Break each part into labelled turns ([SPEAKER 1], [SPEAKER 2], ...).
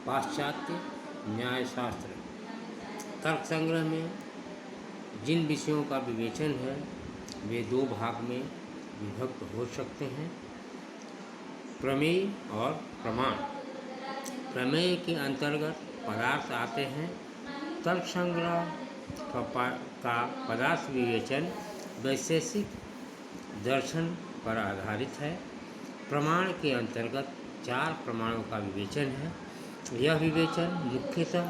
[SPEAKER 1] पाश्चात्य न्यायशास्त्र तर्क संग्रह में जिन विषयों का विवेचन है वे दो भाग में विभक्त हो सकते हैं, प्रमेय और प्रमाण। प्रमेय के अंतर्गत पदार्थ आते हैं। तर्क संग्रह का पदार्थ विवेचन वैशेषिक दर्शन पर आधारित है। प्रमाण के अंतर्गत 4 प्रमाणों का विवेचन है। यह विवेचन मुख्यतः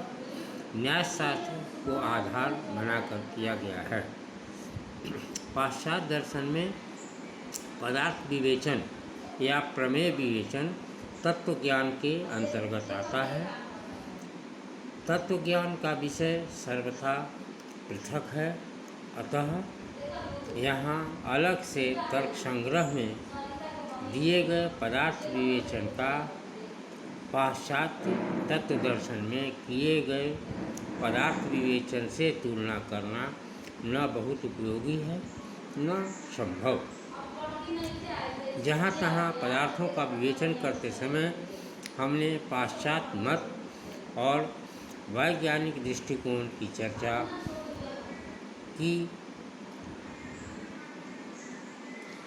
[SPEAKER 1] न्यायशास्त्र को आधार बनाकर किया गया है। पाश्चात्य दर्शन में पदार्थ विवेचन या प्रमेय विवेचन तत्व ज्ञान के अंतर्गत आता है। तत्व ज्ञान का विषय सर्वथा पृथक है, अतः यहाँ अलग से तर्क संग्रह में दिए गए पदार्थ विवेचन का पाश्चात्य तत्व दर्शन में किए गए पदार्थ विवेचन से तुलना करना न बहुत उपयोगी है न संभव। जहाँ तहाँ पदार्थों का विवेचन करते समय हमने पाश्चात्य मत और वैज्ञानिक दृष्टिकोण की चर्चा की।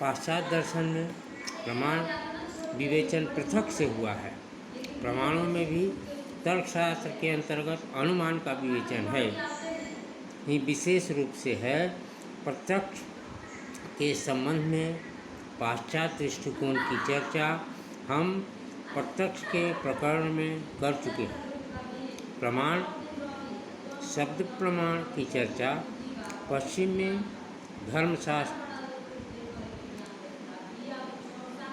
[SPEAKER 1] पाश्चात्य दर्शन में प्रमाण विवेचन पृथक से हुआ है। प्रमाणों में भी तर्कशास्त्र के अंतर्गत अनुमान का विवेचन है ही विशेष रूप से है। प्रत्यक्ष के संबंध में पाश्चात्य दृष्टिकोण की चर्चा हम प्रत्यक्ष के प्रकरण में कर चुके हैं। प्रमाण शब्द प्रमाण की चर्चा पश्चिम में धर्मशास्त्र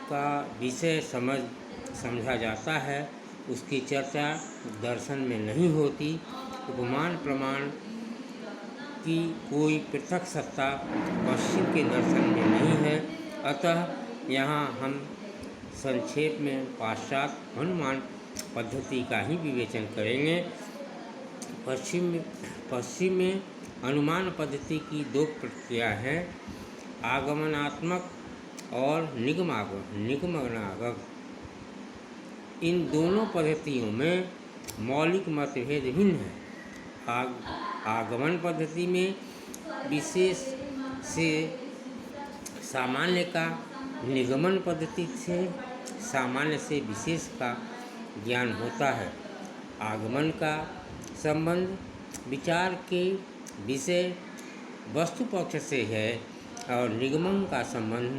[SPEAKER 1] का विषय समझा जाता है, उसकी चर्चा दर्शन में नहीं होती। उपमान प्रमाण की कोई पृथक सत्ता पश्चिम के दर्शन में नहीं है, अतः यहाँ हम संक्षेप में पाश्चात्य अनुमान पद्धति का ही विवेचन करेंगे। पश्चिम में अनुमान पद्धति की 2 प्रक्रिया हैं, आगमनात्मक और निगमनात्मक। इन दोनों पद्धतियों में मौलिक मतभेद भिन्न है। आगमन पद्धति में विशेष से सामान्य का, निगमन पद्धति से सामान्य से विशेष का ज्ञान होता है। आगमन का संबंध विचार के विषय वस्तु पक्ष से है और निगमन का संबंध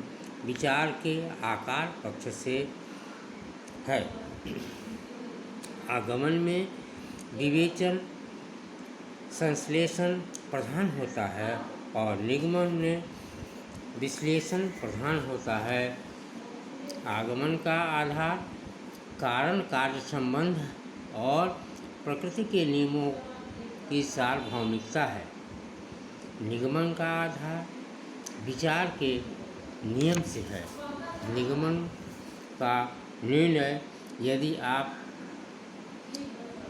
[SPEAKER 1] विचार के आकार पक्ष से है। आगमन में विवेचन संश्लेषण प्रधान होता है और निगमन में विश्लेषण प्रधान होता है। आगमन का आधार कारण कार्य संबंध और प्रकृति के नियमों की सार्वभौमिकता है। निगमन का आधार विचार के नियम से है। निगमन का निर्णय यदि आप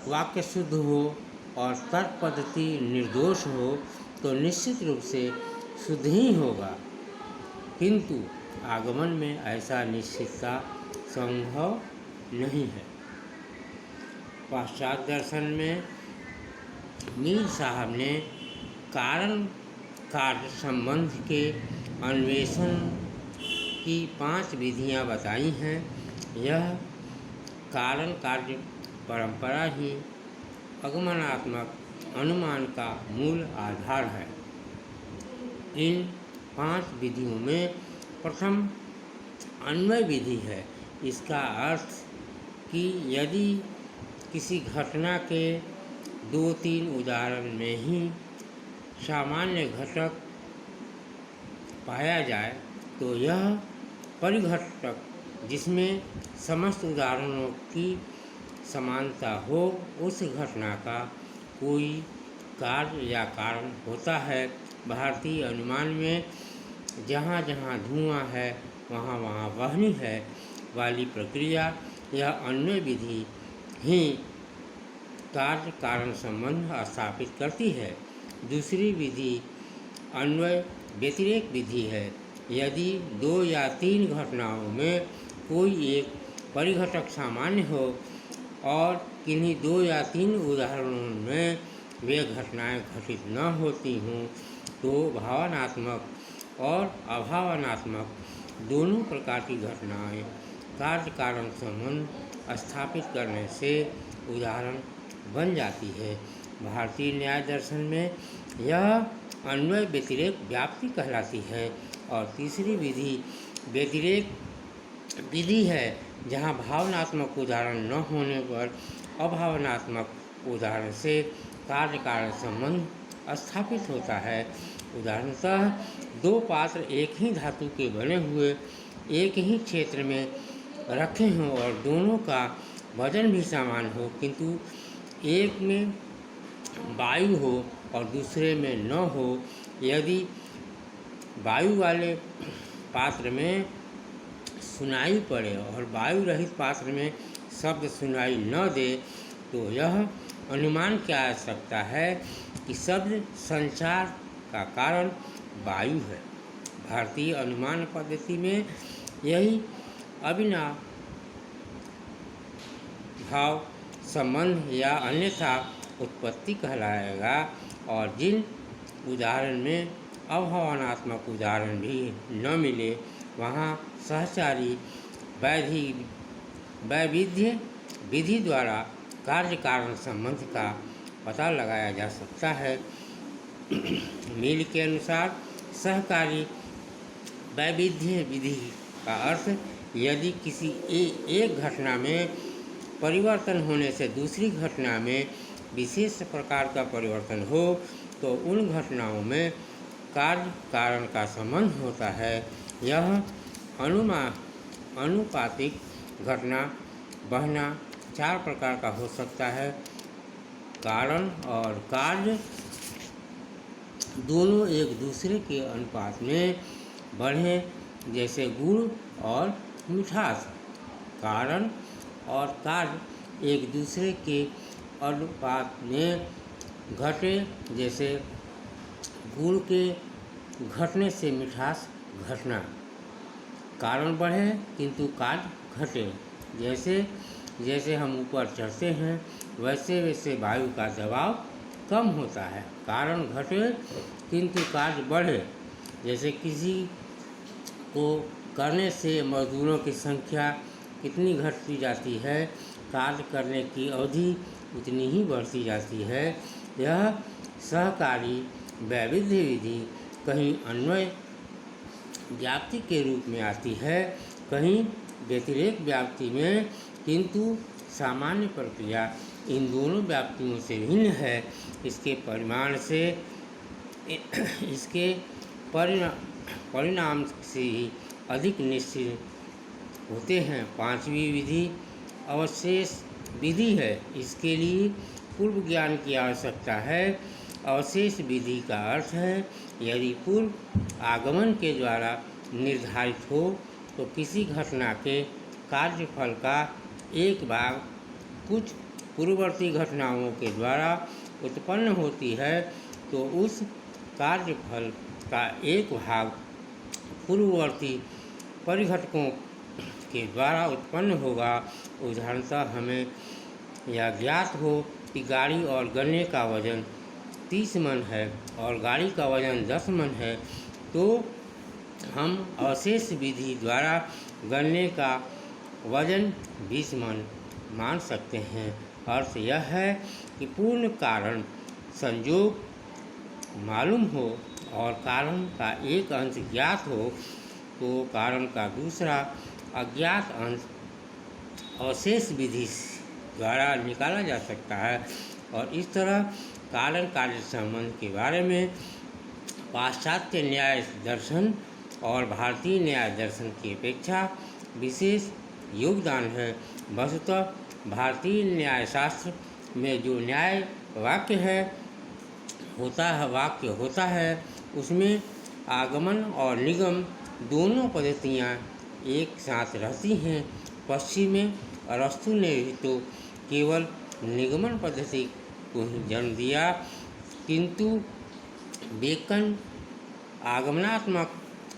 [SPEAKER 1] वाक्य शुद्ध हो और तर्क पद्धति निर्दोष हो तो निश्चित रूप से शुद्ध ही होगा, किंतु आगमन में ऐसा निश्चितता संभव नहीं है। पाश्चात्य दर्शन में मीर साहब ने कारण कार्य संबंध के अन्वेषण की 5 विधियां बताई हैं। यह कारण कार्य परंपरा ही आगमनात्मक अनुमान का मूल आधार है। इन 5 विधियों में प्रथम अन्वय विधि है। इसका अर्थ कि यदि किसी घटना के 2-3 उदाहरण में ही सामान्य घटक पाया जाए तो यह परिघटक जिसमें समस्त उदाहरणों की समानता हो उस घटना का कोई कार्य या कारण होता है। भारतीय अनुमान में जहाँ जहाँ धुआं है वहाँ वहाँ वाहनी है वाली प्रक्रिया यह अन्वय विधि ही कार्य कारण संबंध स्थापित करती है। दूसरी विधि अन्वय व्यतिरेक विधि है। यदि 2 या 3 घटनाओं में कोई एक परिघटक सामान्य हो और किन्हीं 2 या 3 उदाहरणों में वे घटनाएं घटित न होती हों तो भावनात्मक और अभावनात्मक दोनों प्रकार की घटनाएं कार्य कारण संबंध स्थापित करने से उदाहरण बन जाती है। भारतीय न्याय दर्शन में यह अन्वय व्यतिरेक व्याप्ति कहलाती है। और तीसरी विधि व्यतिरेक विधि है, जहाँ भावनात्मक उदाहरण न होने पर अभावनात्मक उदाहरण से कार्य कारण संबंध स्थापित होता है। उदाहरणतः 2 पात्र एक ही धातु के बने हुए एक ही क्षेत्र में रखे हों और दोनों का वजन भी समान हो, किंतु एक में वायु हो और दूसरे में न हो। यदि वायु वाले पात्र में सुनाई पड़े और वायु रहित पात्र में शब्द सुनाई न दे तो यह अनुमान किया जा सकता है कि शब्द संचार का कारण वायु है। भारतीय अनुमान पद्धति में यही अविनाभाव संबंध या अन्यथा उत्पत्ति कहलाएगा। और जिन उदाहरण में अभावनात्मक उदाहरण भी न मिले वहाँ सहचारी वैविध्य विधि द्वारा कार्य कारण संबंध का पता लगाया जा सकता है। मिल के अनुसार सहकारी वैविध्य विधि का अर्थ यदि किसी एक घटना में परिवर्तन होने से दूसरी घटना में विशेष प्रकार का परिवर्तन हो तो उन घटनाओं में कार्य कारण का संबंध होता है। यह अनुपातिक घटना बहना 4 प्रकार का हो सकता है। कारण और कार्य दोनों एक दूसरे के अनुपात में बढ़े, जैसे गुड़ और मिठास। कारण और कार्य एक दूसरे के अनुपात में घटे, जैसे गुड़ के घटने से मिठास घटना। कारण बढ़े किंतु कार्य घटे, जैसे जैसे हम ऊपर चढ़ते हैं वैसे वैसे वायु का दबाव कम होता है। कारण घटे किंतु कार्य बढ़े, जैसे किसी को करने से मजदूरों की संख्या कितनी घटती जाती है, कार्य करने की अवधि उतनी ही बढ़ती जाती है। यह सहकारी वैविध्य विधि कहीं अन्वय व्याप्ति के रूप में आती है, कहीं व्यतिरेक व्याप्ति में, किंतु सामान्य प्रक्रिया इन दोनों व्याप्तियों से भिन्न है। इसके परिमाण से इसके परिणाम से ही अधिक निश्चित होते हैं। 5वीं विधि अवशेष विधि है। इसके लिए पूर्व ज्ञान की आवश्यकता है। अवशेष विधि का अर्थ है यदि पूर्व आगमन के द्वारा निर्धारित हो तो किसी घटना के कार्यफल का एक भाग कुछ पूर्ववर्ती घटनाओं के द्वारा उत्पन्न होती है तो उस कार्यफल का एक भाग पूर्ववर्ती परिघटकों के द्वारा उत्पन्न होगा। उदाहरणतः हमें यह ज्ञात हो कि गाड़ी और गन्ने का वजन 30 मन है और गाड़ी का वजन 10 मन है, तो हम अवशेष विधि द्वारा गन्ने का वजन 20 मन मान सकते हैं। अर्थ यह है कि पूर्ण कारण संयोग मालूम हो और कारण का एक अंश ज्ञात हो तो कारण का दूसरा अज्ञात अंश अवशेष विधि द्वारा निकाला जा सकता है। और इस तरह कारण कार्य संबंध के बारे में पाश्चात्य न्याय दर्शन और भारतीय न्याय दर्शन की अपेक्षा विशेष योगदान है। वस्तुतः भारतीय न्यायशास्त्र में जो न्याय वाक्य होता है उसमें आगमन और निगम दोनों पद्धतियाँ एक साथ रहती हैं। पश्चिम में अरस्तु ने भी तो केवल निगमन पद्धति को ही जन्म दिया, किंतु बेकन आगमनात्मक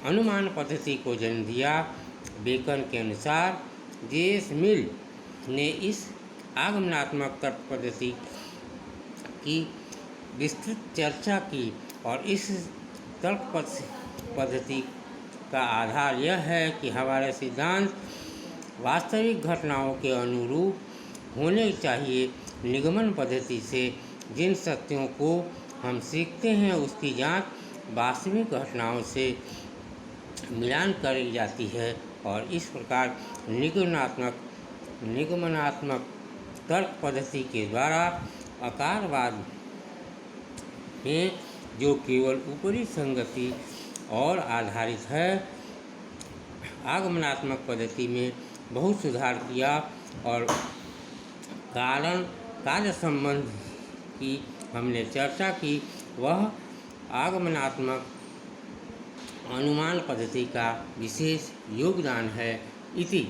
[SPEAKER 1] अनुमान पद्धति को जन्म दिया। बेकन के अनुसार जेम्स मिल ने इस आगमनात्मक तर्क पद्धति की विस्तृत चर्चा की और इस तर्क पद्धति का आधार यह है कि हमारे सिद्धांत वास्तविक घटनाओं के अनुरूप होने चाहिए। निगमन पद्धति से जिन सत्यों को हम सीखते हैं उसकी जांच वास्तविक घटनाओं से मिलान करी जाती है और इस प्रकार निगमनात्मक तर्क पद्धति के द्वारा आकारवाद में जो केवल ऊपरी संगति और आधारित है, आगमनात्मक पद्धति में बहुत सुधार किया और कारण कार्य संबंध की हमने चर्चा की, वह आगमनात्मक अनुमान पद्धति का विशेष योगदान है। इति